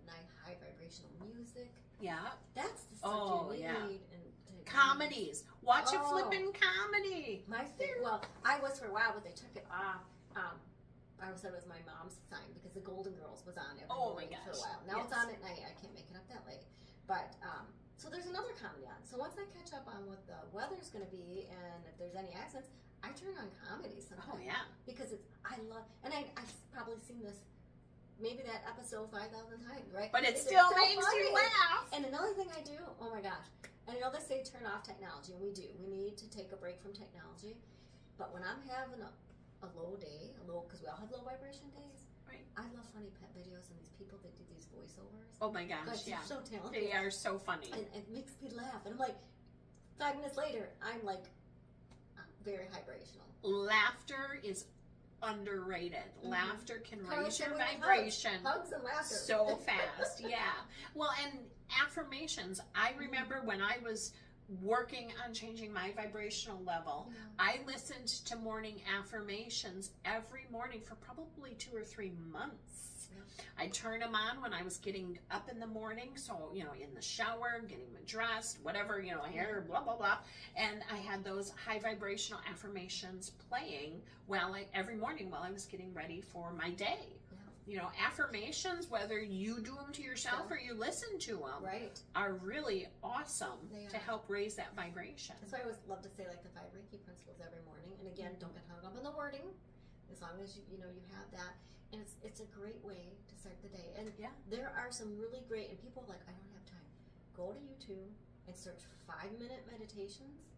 nice high vibrational music. Yeah. That's the stuff you need. Comedies. Watch a flippin' comedy. My favorite. Well, I was for a while, but they took it off. I always said it was my mom's sign because the Golden Girls was on every morning for a while. Now it's on at night. I can't make it up that late. But so there's another comedy on. So once I catch up on what the weather's going to be and if there's any accents, I turn on comedy sometimes. Oh yeah. Because I love, and I've probably seen this, maybe that episode 5,000 times, right? But it It's still so makes funny. you laugh. And another thing I do, oh my gosh, and they say turn off technology, and we do. We need to take a break from technology. But when I'm having a low day, because we all have low vibration days, right? I love funny pet videos and these people that do these voiceovers. Oh my gosh, But yeah. they're so talented. They are so funny. And it makes me laugh. And I'm like, 5 minutes later, I'm like, very vibrational. Laughter is underrated. Mm-hmm. Laughter can raise your vibration Hugs and laughter. so fast. Yeah. Well, and affirmations. I remember when I was working on changing my vibrational level, I listened to morning affirmations every morning for probably 2 or 3 months. I'd turn them on when I was getting up in the morning, so, in the shower, getting dressed, whatever, hair, blah, blah, blah. And I had those high vibrational affirmations playing every morning while I was getting ready for my day. Affirmations, whether you do them to yourself or you listen to them, are really awesome to help raise that vibration. That's why I always love to say, like, the 5 Reiki principles every morning. And again, don't get hung up on the wording, as long as you have that. And it's a great way to start the day. And there are some really great, and people are like, I don't have time. Go to YouTube and search 5-minute meditations.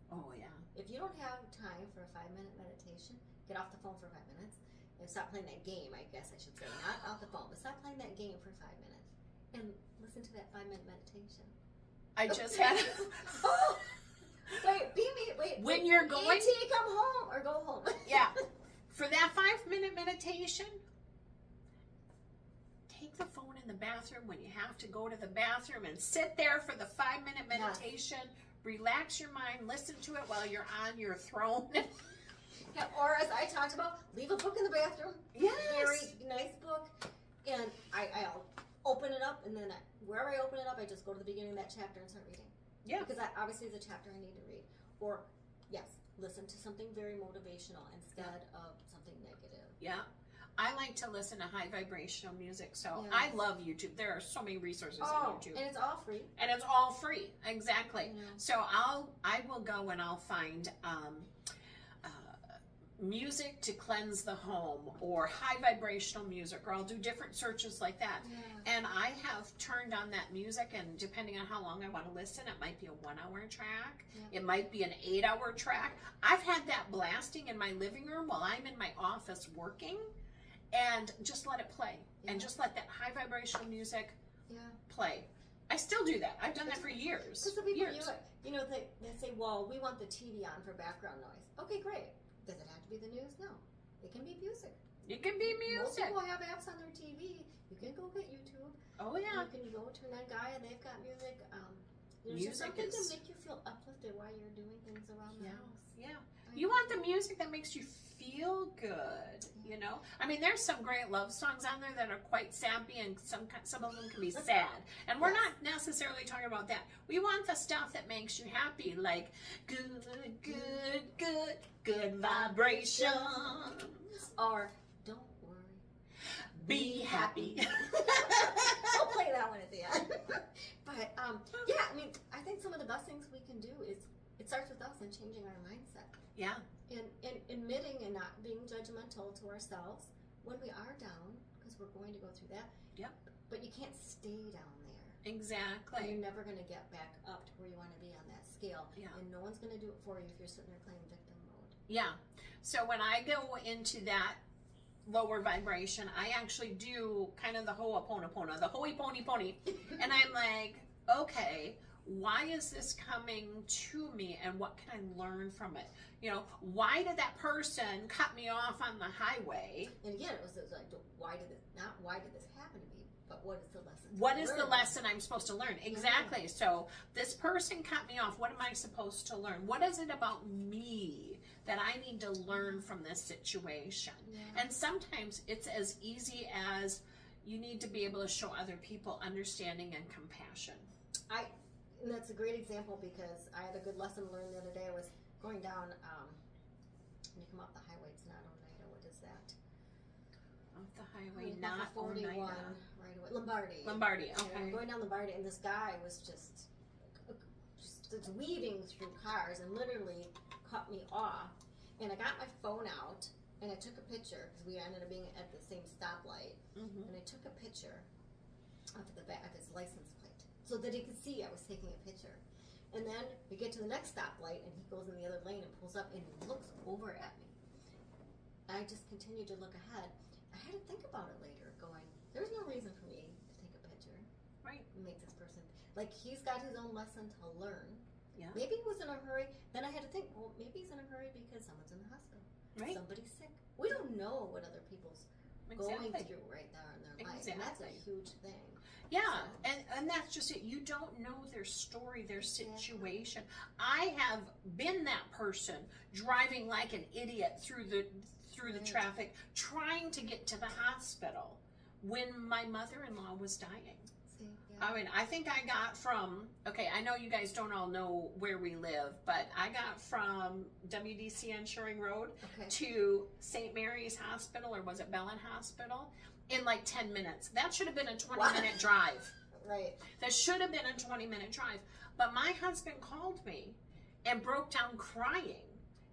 Oh, yeah. If you don't have time for a 5-minute meditation, get off the phone for 5 minutes. And stop playing that game, I guess I should say. Not off the phone, but stop playing that game for 5 minutes. And listen to that 5-minute meditation. I just had... Wait. When you're going... E.T., come home or go home. Yeah. For that 5-minute meditation, take the phone in the bathroom when you have to go to the bathroom and sit there for the 5-minute meditation. Relax your mind. Listen to it while you're on your throne. Yeah, or as I talked about, leave a book in the bathroom. Yes. Very nice book. And I'll open it up, and then wherever I open it up, I just go to the beginning of that chapter and start reading. Yeah. Because that obviously is a chapter I need to read. Or, yes, listen to something very motivational instead of something negative. Yeah. I like to listen to high vibrational music, so Yes. I love YouTube. There are so many resources on YouTube. And it's all free. And it's all free. Exactly. Yeah. So I will go and I'll find music to cleanse the home, or high vibrational music, or I'll do different searches like that. Yeah. And I have turned on that music, and depending on how long I want to listen, it might be a 1 hour track. Yeah. It might be an 8 hour track. I've had that blasting in my living room while I'm in my office working, and just let it play. Yeah. And just let that high vibrational music Yeah. play. I still do that. I've done that for years. Because the people Years. they say, well, we want the TV on for background noise. Okay, great. Does it have to be the news? No. It can be music. It can be Most music. people have apps on their TV. You can go get YouTube. Oh yeah. You can go turn on Gaia, and they've got music. There's just Music something is- to make you feel uplifted while you're doing things around the Yeah. house. Yeah. You want the music that makes you feel good, you know? I mean, there's some great love songs on there that are quite sappy, and some of them can be sad. And we're Yes. not necessarily talking about that. We want the stuff that makes you happy, like good, good, good, good vibrations. Or don't worry. Be happy. We'll play that one at the end. But yeah, I mean, I think some of the best things we can do is it starts with us and changing our mindset. Yeah. And admitting and not being judgmental to ourselves when we are down, because we're going to go through that. Yep. But you can't stay down there. Exactly. You're never going to get back up to where you want to be on that scale. Yeah. And no one's going to do it for you if you're sitting there playing victim mode. Yeah. So when I go into that lower vibration, I actually do kind of the ho'oponopono, the hoey pony pony. And I'm like, okay, why is this coming to me, and what can I learn from it? You know, why did that person cut me off on the highway? And again, it was like, why did this happen to me? But what is the lesson? What is the lesson I'm supposed to learn? Exactly. So this person cut me off. What am I supposed to learn? What is it about me that I need to learn from this situation? Yeah. And sometimes it's as easy as you need to be able to show other people understanding and compassion. And that's a great example, because I had a good lesson learned the other day. I was going down, when you come off the highway, it's not Oneida. What is that? Off the highway, Off not of 41, Oneida. right away. Lombardi. Lombardi, And I'm okay. going down Lombardi, and this guy was just weaving through cars and literally cut me off. And I got my phone out, and I took a picture, because we ended up being at the same stoplight. Mm-hmm. And I took a picture of the back of his license plate so that he could see I was taking a picture. And then we get to the next stoplight, and he goes in the other lane and pulls up and he looks over at me. I just continued to look ahead. I had to think about it later, going, there's no reason for me to take a picture. Right. And make this person, like, he's got his own lesson to learn. Yeah. Maybe he was in a hurry. Then I had to think, well, maybe he's in a hurry because someone's in the hospital. Right. Somebody's sick. We don't know what other people's going Exactly. through right there in their life. And that's a Exactly. huge thing. Yeah, and that's just it. You don't know their story, their situation. I have been that person driving like an idiot through the Right. traffic, trying to get to the hospital when my mother-in-law was dying. See, yeah. I mean, I think I got from, okay, I know you guys don't all know where we live, but I got from WDC on Shoring Road Okay. to St. Mary's Hospital, or was it Bellin Hospital, in like 10 minutes. That should have been a 20-minute drive. Right. That should have been a 20-minute drive. But my husband called me and broke down crying.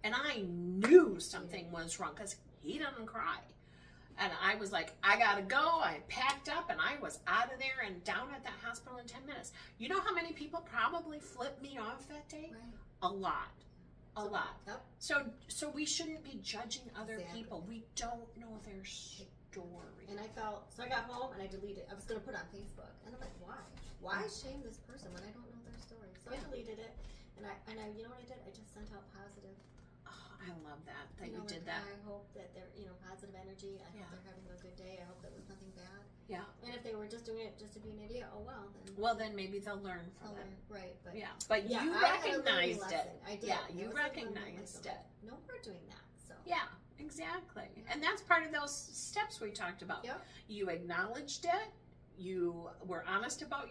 And I knew something was wrong, because he doesn't cry. And I was like, I gotta go. I packed up and I was out of there and down at that hospital in 10 minutes. You know how many people probably flipped me off that day? Right. A lot. A So- lot. Yep. So we shouldn't be judging other Exactly. people. We don't know their story. And I got home and I deleted it. I was going to put it on Facebook. And I'm like, why? Why shame this person when I don't know their story? So I deleted it. And I, you know what I did? I just sent out positive. Oh, I love that you know, did like, that. I hope that they're, positive energy. I Yeah. hope they're having a good day. I hope that was nothing bad. Yeah. And if they were just doing it just to be an idiot, oh well, then. Well, then maybe they'll learn from I'll it. learn. Right. But Yeah, but yeah, you I had a learning recognized it. lesson. I did. Yeah, It you was a learning recognized lesson. it. No, we're doing that. So. Yeah, exactly. And that's part of those steps we talked about. Yep. You acknowledged it. You were honest about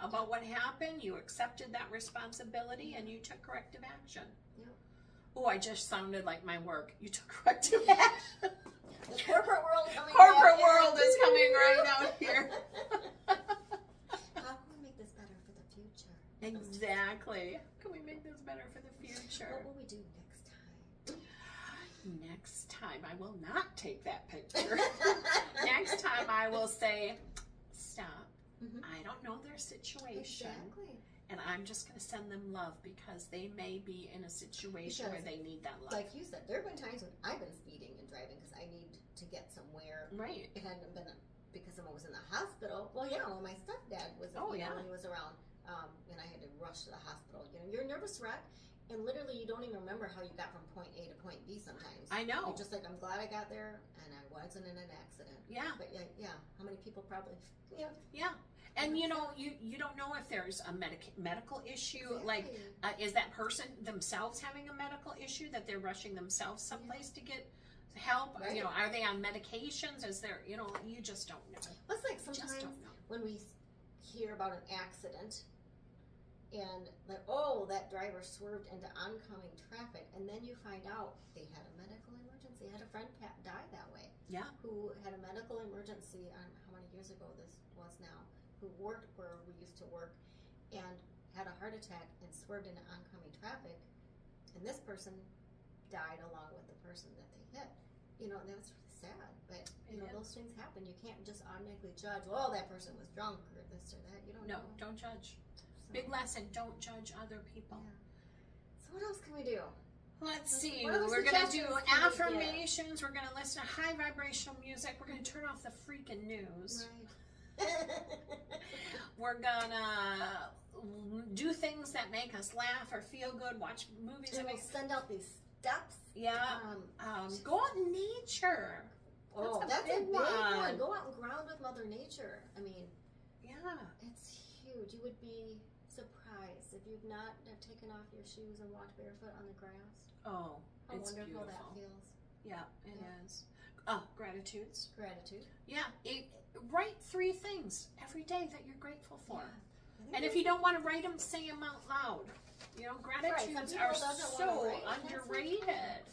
about what happened. You accepted that responsibility, and you took corrective action. Yep. Oh, I just sounded like my work. You took corrective action. The corporate world coming. Corporate world is coming right out here. How can we make this better for the future? Exactly. How can we make this better for the future? What will we do next time? Next time, I will not take that picture. Next time, I will say, stop. Mm-hmm. I don't know their situation. Exactly. And I'm just going to send them love because they may be in a situation where they need that love. Like you said, there have been times when I've been speeding and driving because I need to get somewhere. Right. It hadn't been because I was in the hospital. Well, yeah, when my stepdad was, when he was around, and I had to rush to the hospital. You're a nervous wreck, and literally you don't even remember how you got from point A to point B sometimes. I know. You're just like, I'm glad I got there, and I wasn't in an accident. Yeah. But yeah, how many people probably, Yeah. And you don't know if there's a medical issue. Exactly. Like, is that person themselves having a medical issue that they're rushing themselves someplace to get help? Right. Are they on medications? Is there, you just don't know. It's like Just sometimes don't know. when we hear about an accident and like, oh, that driver swerved into oncoming traffic, and then you find out they had a medical emergency. I had a friend die that way. Yeah. Who had a medical emergency, how many years ago this was now, who worked where we used to work and had a heart attack and swerved into oncoming traffic, and this person died along with the person that they hit. And that was really sad, but those things happen. You can't just automatically judge, well, that person was drunk or this or that. You don't know. Don't judge. So, Big lesson, don't judge other people. yeah. So what else can we do? Let's see. What other We're going to do suggestions can we give? affirmations. We're going to listen to high vibrational music. We're going to turn off the freaking news. Right. We're going to do things that make us laugh or feel good. Watch movies that And we'll make send out these steps. Yeah. Go out in nature. Oh, that's a big one. Go out and ground with Mother Nature. I mean, yeah, it's huge. You would be surprised if you've not taken off your shoes and walked barefoot on the grass. Oh, How it's wonderful beautiful. that feels. Yeah, it is. Gratitudes. Gratitude. Yeah, write 3 things every day that you're grateful for. Yeah. And if you don't want to write them, say them out loud. Gratitudes are so underrated.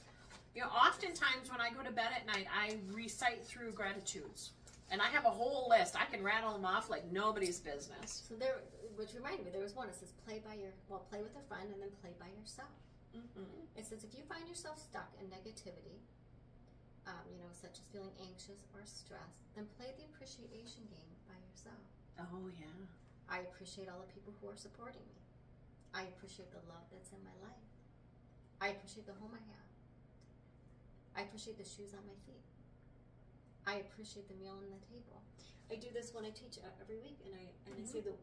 Oftentimes when I go to bed at night, I recite through gratitudes. And I have a whole list. I can rattle them off like nobody's business. So which reminded me, there was one that says play with a friend and then play by yourself. Mm-hmm. It says if you find yourself stuck in negativity, such as feeling anxious or stressed, then play the appreciation game by yourself. Oh, yeah. I appreciate all the people who are supporting me. I appreciate the love that's in my life. I appreciate the home I have. I appreciate the shoes on my feet. I appreciate the meal on the table. I do this when I teach every week, and I say the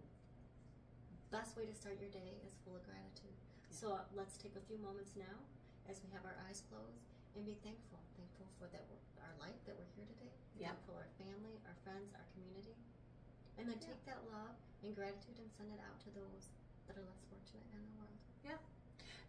best way to start your day is full of gratitude. Yeah. So let's take a few moments now as we have our eyes closed and be thankful. Thankful for our life, that we're here today. Thankful for our family, our friends, our community. And then take that love and gratitude and send it out to those that are less fortunate in the world. Yeah.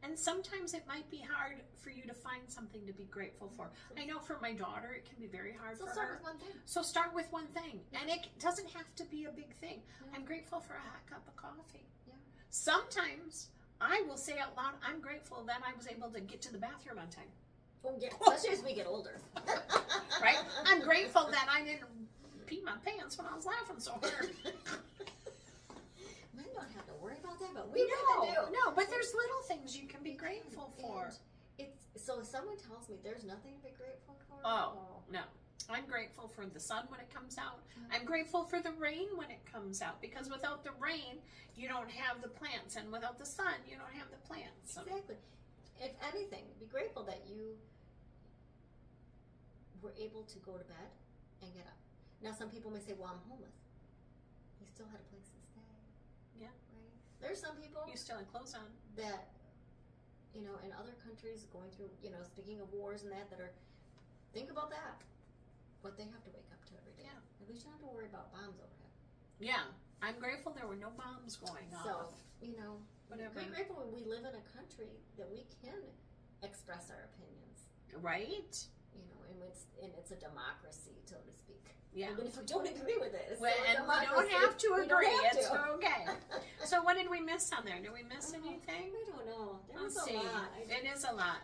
And sometimes it might be hard for you to find something to be grateful for. I know for my daughter, it can be very hard for her. So start with one thing. So start with one thing. Yeah. And it doesn't have to be a big thing. Yeah. I'm grateful for a hot cup of coffee. Yeah. Sometimes I will say out loud, I'm grateful that I was able to get to the bathroom on time. Oh, yeah. Especially as we get older. Right? I'm grateful that I didn't pee my pants when I was laughing so hard. Men don't have to worry about that, but we really do. No, but there's little things you can be grateful for. So if someone tells me there's nothing to be grateful for. No. I'm grateful for the sun when it comes out. I'm grateful for the rain when it comes out, because without the rain, you don't have the plants, and without the sun, you don't have the plants. So. Exactly. If anything, be grateful that you were able to go to bed and get up. Now, some people may say, well, I'm homeless. You still had a place to stay. Yeah. Right? There's some people you still have clothes on that, in other countries going through, speaking of wars and that are, think about that. What they have to wake up to every day. Yeah. At least you don't have to worry about bombs overhead. Yeah. I'm grateful there were no bombs going off. So, whatever. Be grateful when we live in a country that we can express our opinions. Right? You know, and it's a democracy, so to speak. Yeah. Even if we don't agree with it, it's Well, still a and we don't democracy. have to We don't agree. have It's to. okay. So what did we miss on there? Did we miss anything? I don't know. There was Let's a see. lot. It is a lot.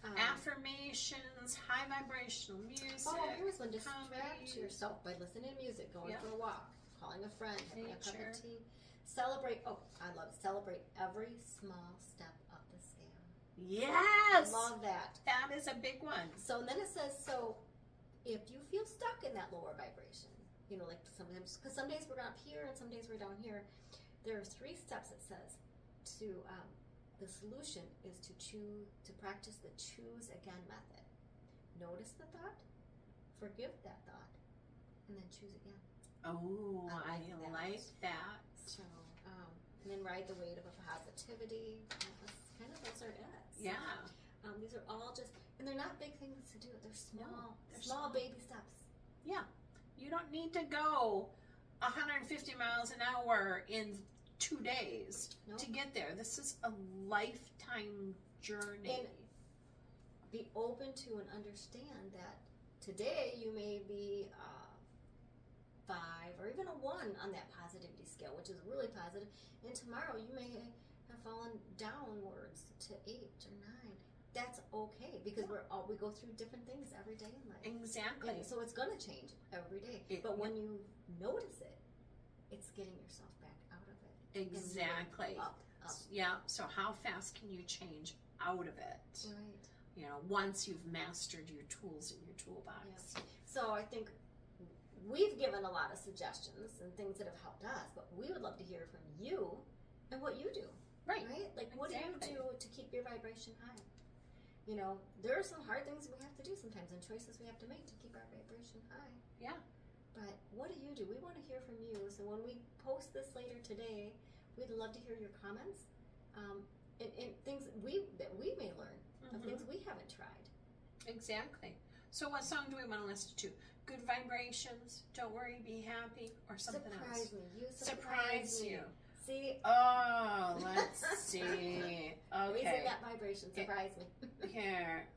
Um, Affirmations, high vibrational music. Oh, here's one. Distract comedy. yourself by listening to music, going Yeah. for a walk, calling a friend, having a cup Nature. of tea. Celebrate. Oh, I love it. Celebrate every small step up the scale. Yes. Love that. That is a big one. So then it says, so if you feel stuck in that lower vibration, you know, like sometimes, because some days we're up here and some days we're down here, there are 3 steps it says to, the solution is to practice the choose again method. Notice the thought, forgive that thought, and then choose again. Oh, I I like like that. So, and then ride the wave of positivity. Those are it. So, Yeah. these are all just, and they're not big things to do. They're small, No, they're small small. baby steps. Yeah. You don't need to go 150 miles an hour in 2 days Nope. to get there. This is a lifetime journey. And be open to and understand that today you may be 5 or even a 1 on that positivity scale, which is really positive, and tomorrow you may have fallen downwards to 8 or 9. That's okay, because we go through different things every day in life. Exactly. And so it's going to change every day. But when you notice it, it's getting yourself back out of it. and moving Exactly. Up. Yeah. So how fast can you change out of it? Right. You know, once you've mastered your tools in your toolbox. Yeah. So I think we've given a lot of suggestions and things that have helped us, but we would love to hear from you and what you do. Right. Right? Like, what Exactly. do you do to keep your vibration high? You know, there are some hard things we have to do sometimes and choices we have to make to keep our vibration high. Yeah. But what do you do? We want to hear from you. So when we post this later today, we'd love to hear your comments and things that we may learn, of things we haven't tried. Exactly. So what song do we want to listen to? Good Vibrations, Don't Worry, Be Happy, or something Surprise else? me. You Surprise me. you. See? Oh, let's see. Raising Okay. that vibration. Surprise me. Here.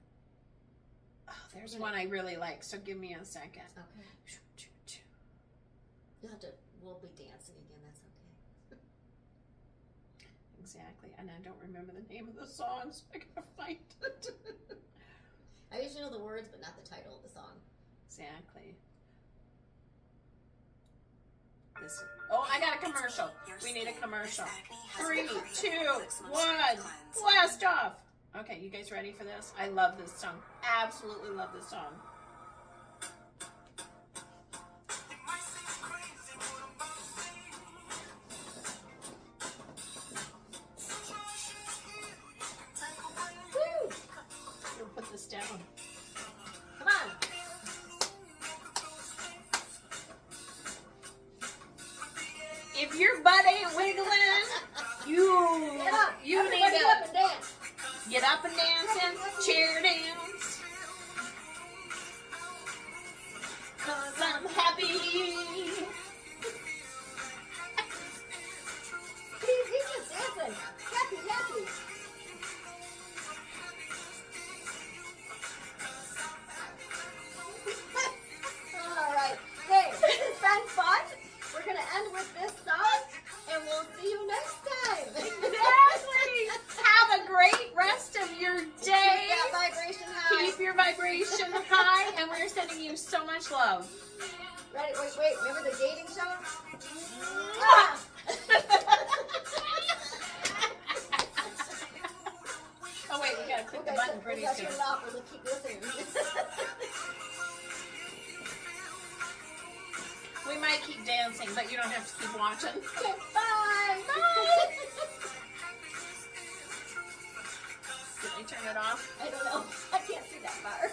Oh, there's one I really like, so give me a second. Okay. You'll have to, we'll be dancing again. That's okay. Exactly. And I don't remember the name of the song, so I gotta find it. I usually know the words, but not the title of the song. Exactly. This. Oh, I got a commercial. We need a commercial. 3, 2, 1. Blast off. Okay, you guys ready for this? I love this song. Absolutely love this song. Woo! We'll put this down. Come on. If your butt ain't wiggling, you Get up. you need Everybody get up to and dance. get up and dance, chair dance. 'Cause I'm happy. He's just dancing. Happy, happy. All right. Hey, this has been fun. We're going to end with this song, and we'll see you next time. Exactly. Have a great rest of your day. Keep that vibration high. Keep your vibration high, and we're sending you so much love. Ready? Wait. Remember the dating show? Ah! Oh wait, we gotta click the button pretty we soon. turn it off, and we'll keep listening. We might keep dancing, but you don't have to keep watching. Okay, bye. Bye. Did I turn it off? I don't know. I can't see that far.